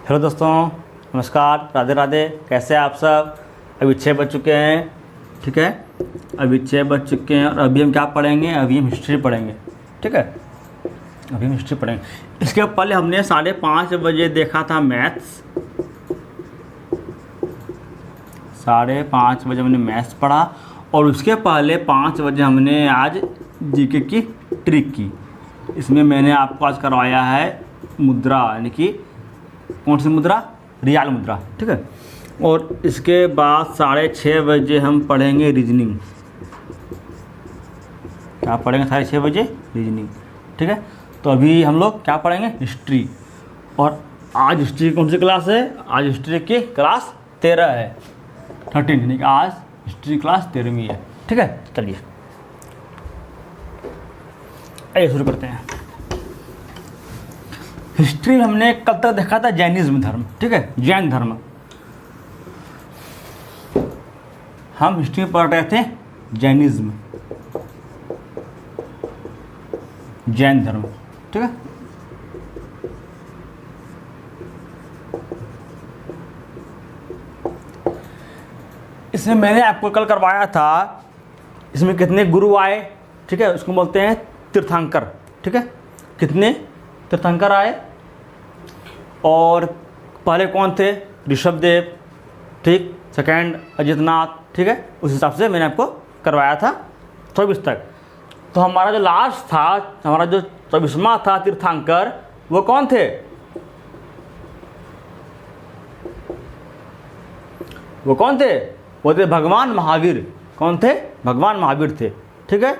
Hello दोस्तों, नमस्कार, राधे राधे। कैसे हैं आप सब। अभी 6 बज चुके हैं, ठीक है। अभी 6 बज चुके हैं और अभी हम क्या पढ़ेंगे, अभी हम हिस्ट्री पढ़ेंगे, ठीक है। अभी हम हिस्ट्री पढ़ेंगे। इसके पहले हमने 5:30 बजे देखा था मैथ्स। 5:30 बजे हमने मैथ्स पढ़ा और उसके पहले 5 बजे हमने आज जीके की ट्रिक की। इसमें मैंने आपको आज करवाया है मुद्रा, यानी कि कौन सी मुद्रा, रियाल मुद्रा, ठीक है। और इसके बाद 6:30 बजे हम पढ़ेंगे रीजनिंग। क्या पढ़ेंगे 6:30 बजे? रीजनिंग, ठीक है। तो अभी हम लोग क्या पढ़ेंगे, हिस्ट्री। और आज हिस्ट्री कौन सी क्लास है? आज हिस्ट्री की क्लास 13 है, 13, यानी कि आज हिस्ट्री क्लास 13वीं है, ठीक है। चलिए आइए शुरू करते हैं। हिस्ट्री में हमने कल तक देखा था जैनिज्म धर्म, ठीक है, जैन धर्म। हम हिस्ट्री में पढ़ रहे थे जैनिज्म, जैन धर्म, ठीक है। इसमें मैंने आपको कल करवाया था, इसमें कितने गुरु आए, ठीक है, उसको बोलते हैं तीर्थंकर, ठीक है। कितने तीर्थंकर आए और पहले कौन थे? ऋषभदेव, ठीक। सेकंड अजितनाथ, ठीक है। उस हिसाब से मैंने आपको करवाया था 24 तक। तो हमारा जो लास्ट था, हमारा जो 24वां था तीर्थंकर, वो कौन थे? वो कौन थे? वो थे भगवान महावीर। कौन थे? भगवान महावीर थे, ठीक है।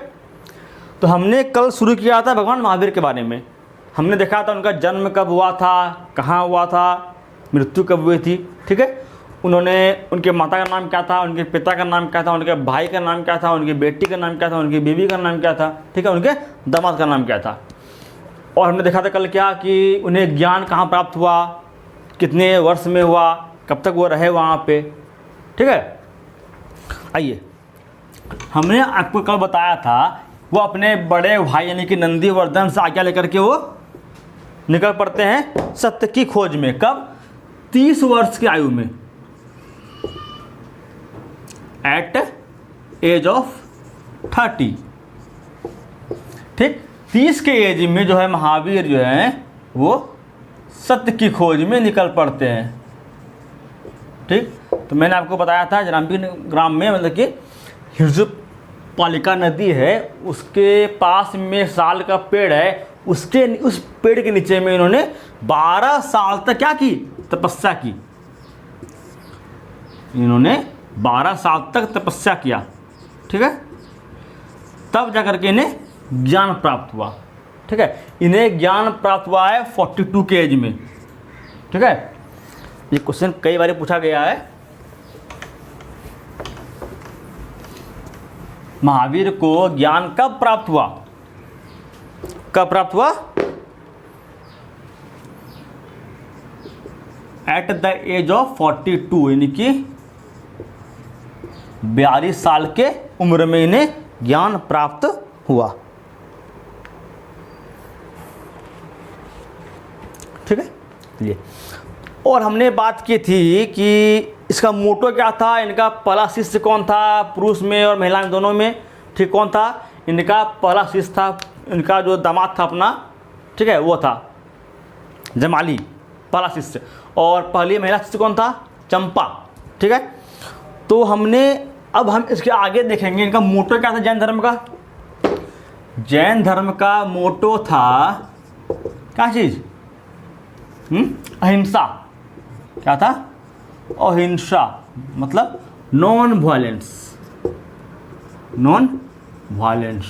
तो हमने कल शुरू किया था भगवान महावीर के बारे में। हमने देखा था उनका जन्म कब हुआ था, कहाँ हुआ था, मृत्यु कब हुई थी, ठीक है। उन्होंने, उनके माता का नाम क्या था, उनके पिता का नाम क्या था, उनके भाई का नाम क्या था, उनकी बेटी का नाम क्या था, उनकी बीवी का नाम क्या था, ठीक है, उनके दामाद का नाम क्या था। और हमने देखा था कल क्या कि उन्हें ज्ञान कहाँ प्राप्त हुआ, कितने वर्ष में हुआ, कब तक वो रहे वहाँ पे, ठीक है। आइए, हमने आपको कल बताया था वो अपने बड़े भाई यानी कि नंदीवर्धन से आज्ञा लेकर के वो निकल पड़ते हैं सत्य की खोज में। कब? 30 वर्ष की आयु में, एट एज ऑफ 30, ठीक। 30 के एज में जो है महावीर जो है वो सत्य की खोज में निकल पड़ते हैं, ठीक। तो मैंने आपको बताया था ग्राम में, मतलब कि हिरजुप पालिका नदी है, उसके पास में साल का पेड़ है, उसके उस पेड़ के नीचे में इन्होंने 12 साल तक क्या की? तपस्या की। इन्होंने 12 साल तक तपस्या किया, ठीक है। तब जाकर के इन्हें ज्ञान प्राप्त हुआ, ठीक है। इन्हें ज्ञान प्राप्त हुआ है 42 के एज में, ठीक है। ये क्वेश्चन कई बार पूछा गया है। महावीर को ज्ञान कब प्राप्त हुआ? कब प्राप्त हुआ? एट द एज ऑफ 42, यानी कि 42 साल के उम्र में इन्हें ज्ञान प्राप्त हुआ, ठीक है। ये और हमने बात की थी कि इसका मोटो क्या था, इनका पहला शिष्य कौन था, पुरुष में और महिला में दोनों में, ठीक। कौन था? इनका पहला शिष्य था, इनका जो दामाद था अपना, ठीक है, वो था जमाली, पहला शिष्य। और पहली महिला शिष्य कौन था? चंपा, ठीक है। तो हमने, अब हम इसके आगे देखेंगे इनका मोटो क्या था जैन धर्म का। जैन धर्म का मोटो था क्या चीज़? अहिंसा। क्या था? अहिंसा, मतलब नॉन वायलेंस, नॉन वायलेंस,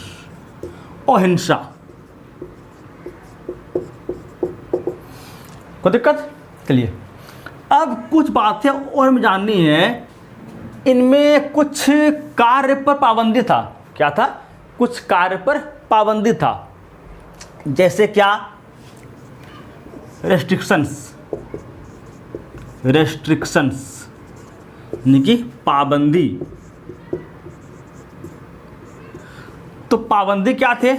अहिंसा। कोई दिक्कत? चलिए, अब कुछ बातें और हमें जाननी है। इनमें कुछ कार्य पर पाबंदी था। क्या था? कुछ कार्य पर पाबंदी था। जैसे क्या? रेस्ट्रिक्शंस, रेस्ट्रिक्शंस यानी कि पाबंदी। तो पाबंदी क्या थे?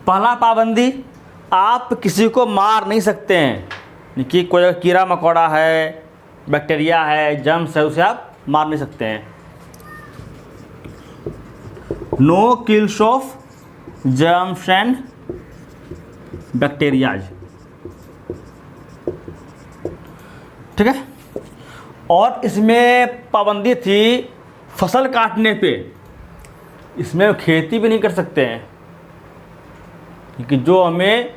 पहला पाबंदी, आप किसी को मार नहीं सकते हैं। कि कोई अगर कीड़ा मकोड़ा है, बैक्टीरिया है, जर्म्स है, उसे आप मार नहीं सकते हैं। No kills of germs and bacterias, ठीक है। और इसमें पाबंदी थी फसल काटने पे, इसमें खेती भी नहीं कर सकते हैं, क्योंकि जो हमें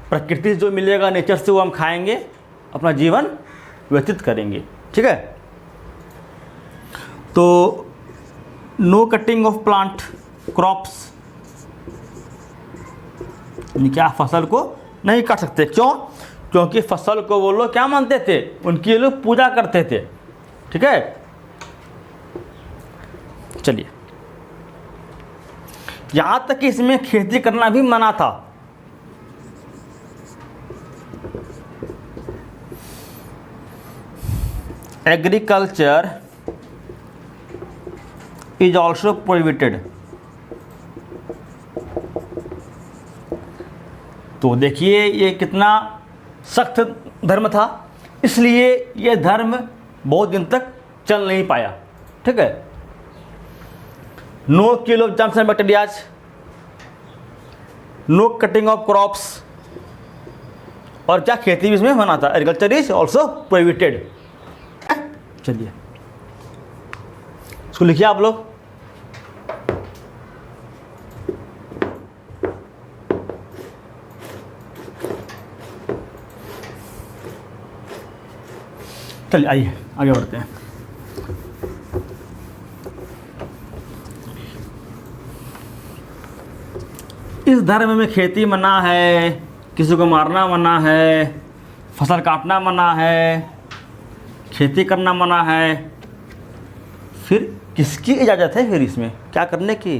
प्रकृति से जो मिलेगा नेचर से वो हम खाएंगे, अपना जीवन व्यतीत करेंगे, ठीक है। तो no cutting of plant crops, क्या फसल को नहीं काट सकते, क्यों? क्योंकि फसल को वो लोग क्या मानते थे, उनकी लोग पूजा करते थे, ठीक है। चलिए, यहां तक कि इसमें खेती करना भी मना था। Agriculture is also prohibited. तो देखिए ये कितना सख्त धर्म था, इसलिए ये धर्म बहुत दिन तक चल नहीं पाया, ठीक है। No kill of germs and bacterias, no cutting of crops, और क्या खेती भी इसमें मना था। Agriculture is also prohibited. चलिए इसको लिखिए आप लोग। चलिए आइए आगे बढ़ते हैं। इस धर्म में खेती मना है, किसी को मारना मना है, फसल काटना मना है, खेती करना मना है। फिर किसकी इजाज़त है फिर इसमें क्या करने की?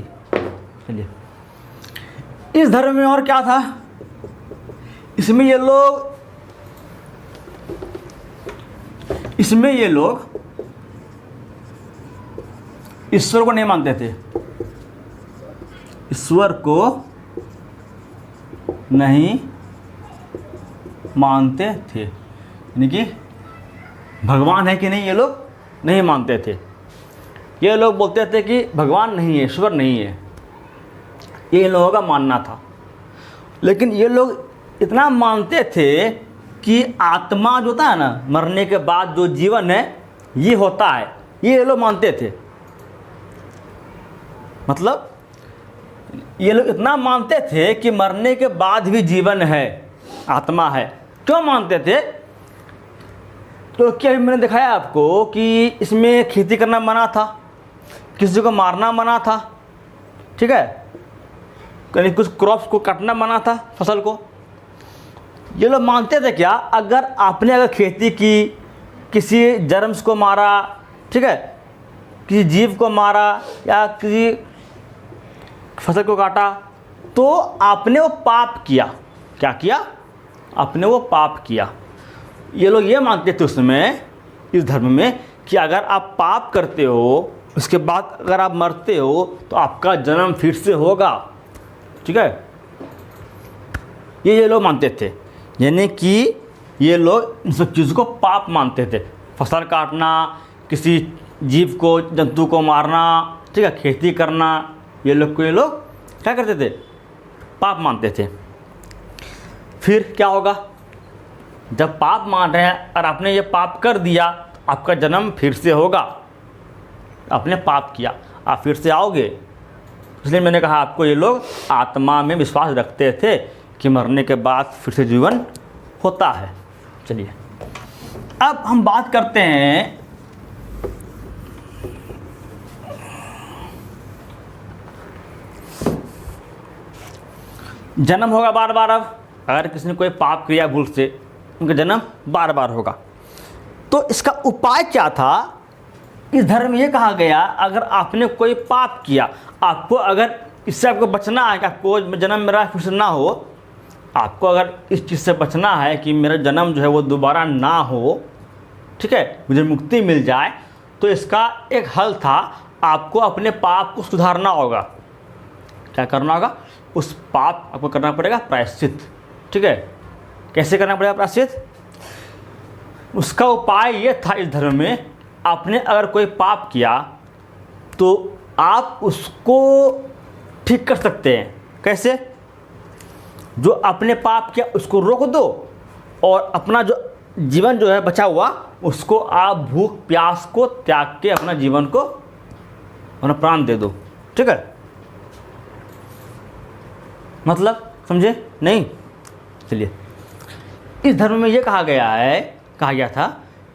चलिए, इस धर्म में और क्या था, इसमें ये लोग ईश्वर को नहीं मानते थे, ईश्वर को नहीं मानते थे, यानी कि भगवान है कि नहीं ये लोग नहीं मानते थे। ये लोग बोलते थे कि भगवान नहीं है, ईश्वर नहीं है, ये इन लोगों का मानना था। लेकिन ये लोग इतना मानते थे कि आत्मा जो होता है ना, मरने के बाद जो जीवन है ये होता है, ये लोग मानते थे। मतलब ये लोग इतना मानते थे कि मरने के बाद भी जीवन है, आत्मा है। क्यों मानते थे? तो क्या मैंने दिखाया आपको कि इसमें खेती करना मना था, किसी को मारना मना था, ठीक है, यानी कुछ क्रॉप्स को काटना मना था, फसल को। ये लोग मानते थे क्या, अगर आपने अगर खेती की, किसी जर्म्स को मारा, ठीक है, किसी जीव को मारा या किसी फसल को काटा, तो आपने वो पाप किया। क्या किया? आपने वो पाप किया। ये लोग ये मानते थे उसमें, इस धर्म में, कि अगर आप पाप करते हो, उसके बाद अगर आप मरते हो तो आपका जन्म फिर से होगा, ठीक है। ये लोग मानते थे, यानी कि ये लोग इन सब चीज़ों को पाप मानते थे। फसल काटना, किसी जीव को, जंतु को मारना, ठीक है, खेती करना, ये लोग क्या करते थे? पाप मानते थे। फिर क्या होगा? जब पाप मान रहे हैं और आपने ये पाप कर दिया, आपका जन्म फिर से होगा। आपने पाप किया, आप फिर से आओगे। इसलिए मैंने कहा आपको, ये लोग आत्मा में विश्वास रखते थे कि मरने के बाद फिर से जीवन होता है। चलिए अब हम बात करते हैं जन्म होगा बार बार। अब अगर किसी ने कोई पाप किया भूल से, उनका जन्म बार बार होगा। तो इसका उपाय क्या था? इस धर्म में ये कहा गया, अगर आपने कोई पाप किया, आपको अगर इससे आपको बचना है कि आपको जन्म मेरा फिर से ना हो, आपको अगर इस चीज़ से बचना है कि मेरा जन्म जो है वो दोबारा ना हो, ठीक है, मुझे मुक्ति मिल जाए, तो इसका एक हल था, आपको अपने पाप को सुधारना होगा। क्या करना होगा? उस पाप आपको करना पड़ेगा प्रायश्चित, ठीक है। कैसे करना पड़ेगा प्रायश्चित? उसका उपाय ये था इस धर्म में, आपने अगर कोई पाप किया तो आप उसको ठीक कर सकते हैं। कैसे? जो आपने पाप किया उसको रोक दो और अपना जो जीवन जो है बचा हुआ उसको आप भूख प्यास को त्याग के अपना जीवन को अपना प्राण दे दो। ठीक है, मतलब समझे नहीं? चलिए, इस धर्म में ये कहा गया था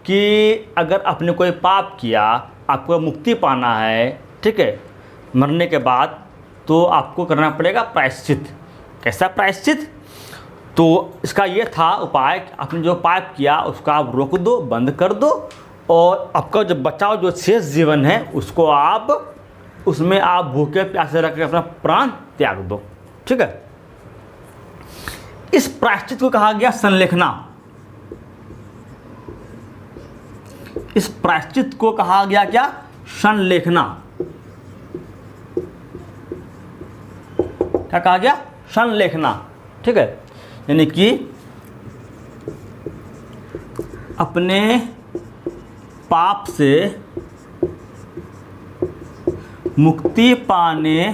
कि अगर आपने कोई पाप किया, आपको मुक्ति पाना है, ठीक है, मरने के बाद, तो आपको करना पड़ेगा प्रायश्चित। कैसा प्रायश्चित? तो इसका ये था उपाय, आपने जो पाप किया उसको आप रोक दो, बंद कर दो, और आपका जो बचाव जो शेष जीवन है उसको आप उसमें आप भूखे प्यासे रख के अपना प्राण त्याग दो। ठीक है, इस प्रायश्चित को कहा गया संलेखना। इस प्रायश्चित को कहा गया क्या? संलेखना। क्या कहा गया? संलेखना। ठीक है, यानी कि अपने पाप से मुक्ति पाने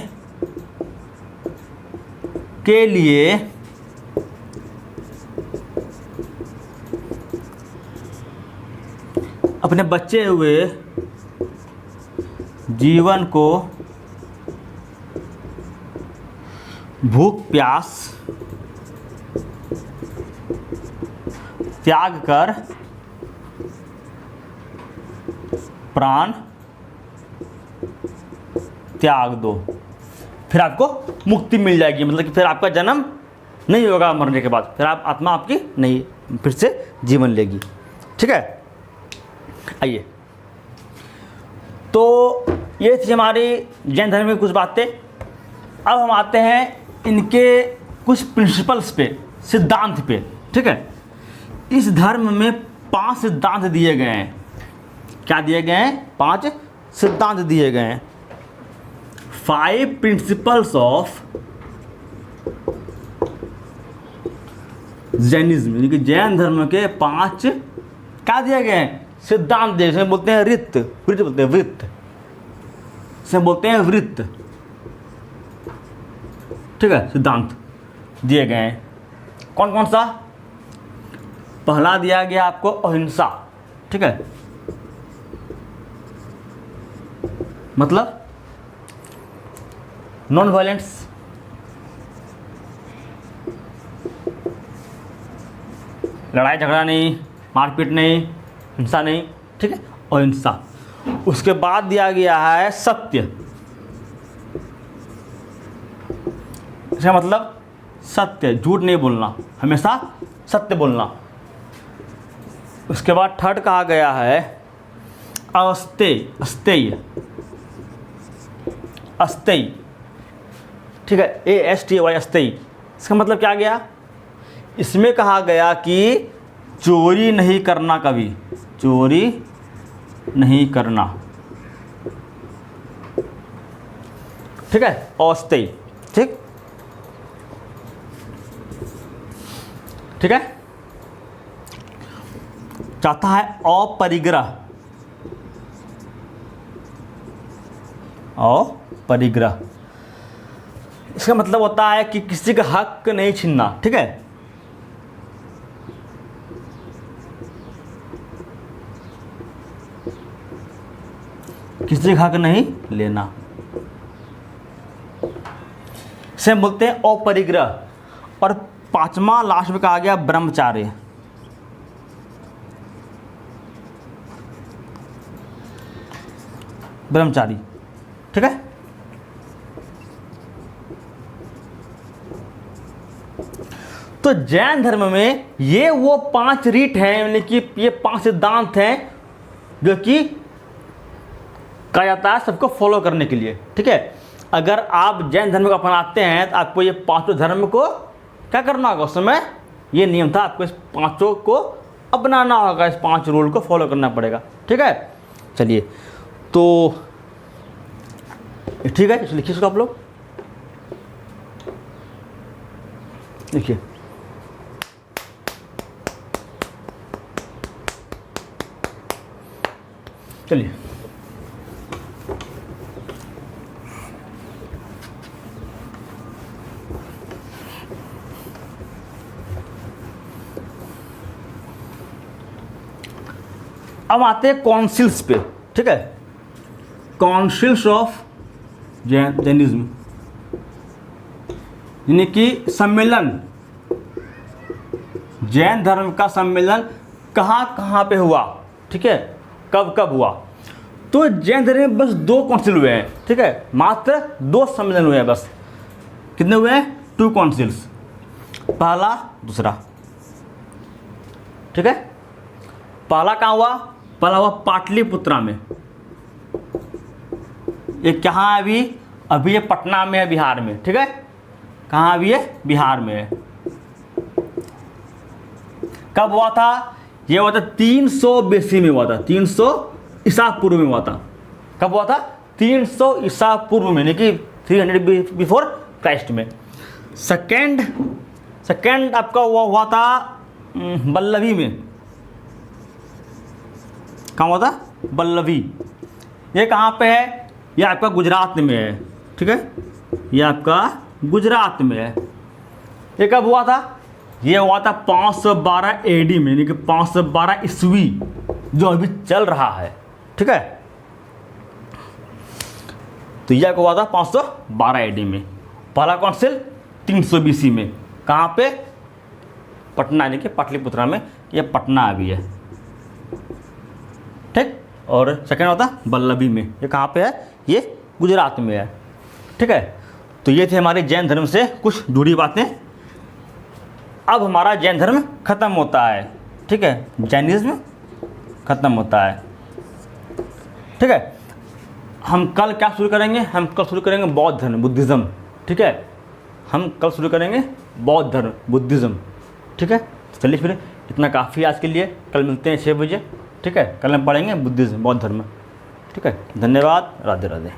के लिए अपने बचे हुए जीवन को भूख प्यास त्याग कर प्राण त्याग दो, फिर आपको मुक्ति मिल जाएगी। मतलब कि फिर आपका जन्म नहीं होगा मरने के बाद, फिर आप आत्मा आपकी नहीं फिर से जीवन लेगी। ठीक है, आइए, तो ये थी हमारी जैन धर्म में कुछ बातें। अब हम आते हैं इनके कुछ प्रिंसिपल्स पे, सिद्धांत पे। ठीक है, इस धर्म में 5 सिद्धांत दिए गए हैं। क्या दिए गए हैं? 5 सिद्धांत दिए गए हैं। 5 प्रिंसिपल्स ऑफ जैनिज्म, यानी कि जैन धर्म के 5 क्या दिए गए हैं? सिद्धांत दिए। इसमें बोलते हैं वृत्त, वृत्त बोलते हैं वृत्त, इसमें बोलते हैं वृत्त। ठीक है, सिद्धांत दिए गए हैं। कौन कौन सा? पहला दिया गया आपको अहिंसा। ठीक है, मतलब नॉन वायलेंस, लड़ाई झगड़ा नहीं, मारपीट नहीं, हिंसा नहीं। ठीक है, अहिंसा। उसके बाद दिया गया है सत्य। इसका मतलब सत्य, झूठ नहीं बोलना, हमेशा सत्य बोलना। उसके बाद थर्ड कहा गया है अस्तेय, अस्तेय, अस्तेय। ठीक है, ASTY, अस्तेय। इसका मतलब क्या गया? इसमें कहा गया कि चोरी नहीं करना, कभी चोरी नहीं करना। ठीक है, अस्तेय। ठीक, ठीक है। चौथा है अपरिग्रह, अपरिग्रह। इसका मतलब होता है कि किसी का हक नहीं छीनना। ठीक है, किसी का हक नहीं लेना, इसे बोलते हैं अपरिग्रह। और 5वां लास्ट में कहा गया ब्रह्मचार्य। ब्रह्मचारी। ठीक है, तो जैन धर्म में ये वो 5 रीट हैं, यानी कि ये 5 सिद्धांत हैं जो कि कहा जाता है सबको फॉलो करने के लिए। ठीक है, अगर आप जैन धर्म को अपनाते हैं तो आपको ये 5 धर्म को क्या करना होगा? उस समय ये नियम था, आपको इस 5 को अपनाना होगा, इस 5 रूल को फॉलो करना पड़ेगा। ठीक है, चलिए, तो ठीक है, इसे लिखिए इसको आप लोग, लिखिए। चलिए अब आते हैं काउंसिल्स पे, ठीक है। काउंसिल्स ऑफ जैनिज्म, यानी कि सम्मेलन, जैन धर्म का सम्मेलन कहाँ कहाँ पे हुआ, ठीक है, कब कब हुआ। तो जैन धर्म में बस 2 काउंसिल हुए हैं, ठीक है, मात्र 2 सम्मेलन हुए हैं बस। कितने हुए हैं? 2 काउंसिल्स, पहला दूसरा, ठीक है। पहला कहाँ हुआ? पहला हुआ पाटलिपुत्रा में। ये कहाँ है अभी? अभी ये पटना में है, बिहार में, ठीक है। कहाँ अभी है? बिहार में है। कब हुआ था? ये हुआ था 300 BC में हुआ था, 300 ईसा पूर्व में हुआ था। कब हुआ था? 300 ईसा पूर्व में, यानी कि 300 बिफोर क्राइस्ट में। सेकेंड आपका हुआ था बल्लभी में। कहाँ हुआ था? बल्लभी। ये कहाँ पे है? ये आपका गुजरात में है, ठीक है, ये आपका गुजरात में है। ये कब हुआ था? ये हुआ था 512 AD में, यानी कि 512 ईस्वी, जो अभी चल रहा है, ठीक है। तो यह हुआ था 512 AD में। पहला काउंसिल 300 BC में, कहाँ पे? पटना, यानी कि पाटलिपुत्रा में। ये पटना अभी है, ठीक। और सेकेंड होता बल्लभी में। ये कहाँ पे है? ये गुजरात में है, ठीक है। तो ये थे हमारे जैन धर्म से कुछ जुड़ी बातें। अब हमारा जैन धर्म खत्म होता है, ठीक है, जैनिज्म खत्म होता है, ठीक है। हम कल क्या शुरू करेंगे? हम कल शुरू करेंगे बौद्ध धर्म, बुद्धिज़्म, ठीक है। हम कल शुरू करेंगे बौद्ध धर्म, बुद्धिज़्म, ठीक है। चलिए फिर इतना काफ़ी आज के लिए। कल मिलते हैं 6 बजे, ठीक है। कल हम पढ़ेंगे बुद्धिज़्म, बौद्ध धर्म, ठीक है। धन्यवाद। राधे राधे।